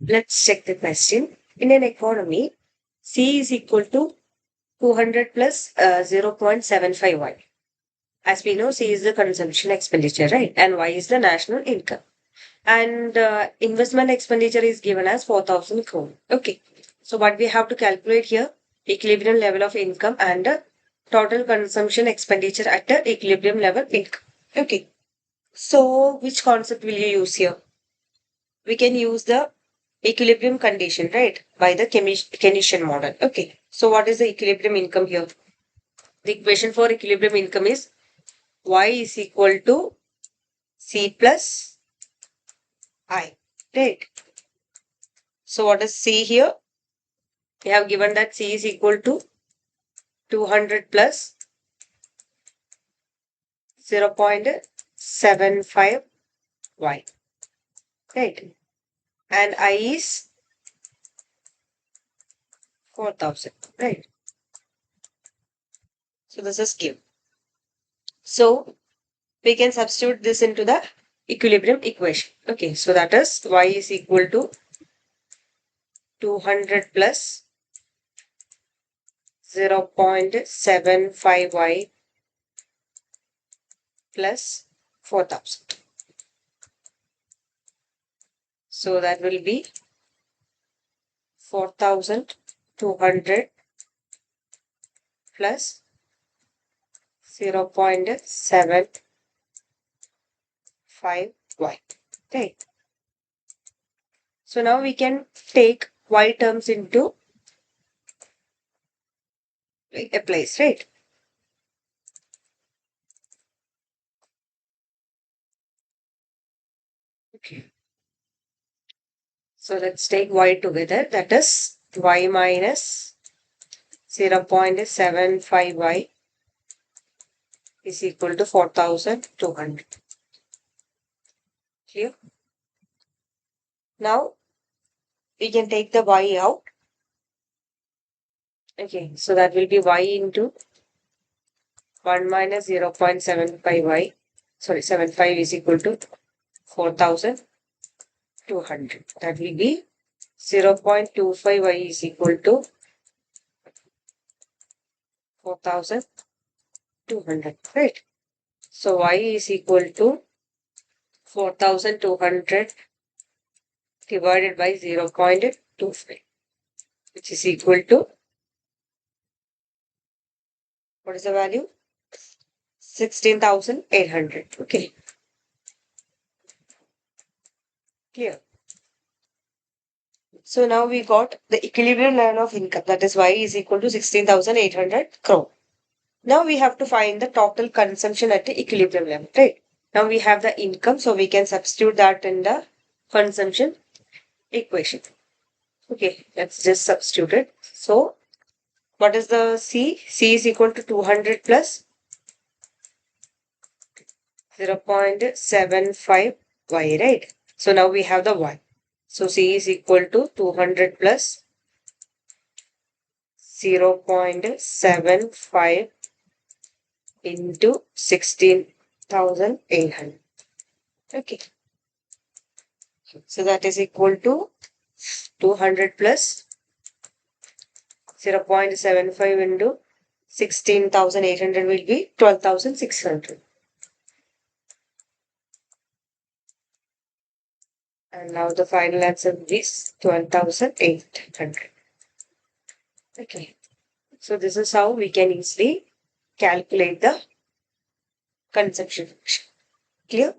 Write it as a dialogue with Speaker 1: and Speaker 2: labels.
Speaker 1: let's check the question. In an economy, C is equal to 200 plus 0.75y. As we know, C is the consumption expenditure, right? And Y is the national income. And investment expenditure is given as 4,000 crore. Okay. So what we have to calculate here, equilibrium level of income and total consumption expenditure at the equilibrium level income. Okay. So which concept will you use here? We can use the equilibrium condition, right? By the Keynesian model. Okay. So what is the equilibrium income here? The equation for equilibrium income is Y is equal to C plus I. Right. So what is C here? We have given that C is equal to 200 plus 0.75y. Right. And I is 4,000. Right. So this is Q. So we can substitute this into the equilibrium equation. Okay. So that is Y is equal to 200 plus 0.75y plus 4,000. So that will be 4,200 plus 0.75y. Right. So now we can take y terms into a place, right? Okay. So let's take y together. That is y minus 0.75y is equal to 4,200. Clear? Now we can take the y out. Okay, so that will be y into 1 minus 0.75y. Sorry, 75 is equal to 4,200. That will be 0.25y is equal to 4,200. Right. So y is equal to 4,200 divided by 0.25, which is equal to, what is the value? 16,800. Okay. Clear. So now we got the equilibrium level of income, that is y is equal to 16,800 crore. Now we have to find the total consumption at the equilibrium level, right? Now we have the income, so we can substitute that in the consumption equation. Okay, let's just substitute it. So what is the C? C is equal to 200 plus 0.75y, right? So now we have the y. So C is equal to 200 plus 0.75 into 16,800. Okay. So that is equal to 200 plus 0.75 into 16,800 will be 12,600. And now the final answer is 12,800. Okay. So this is how we can easily calculate the consumption function. Clear?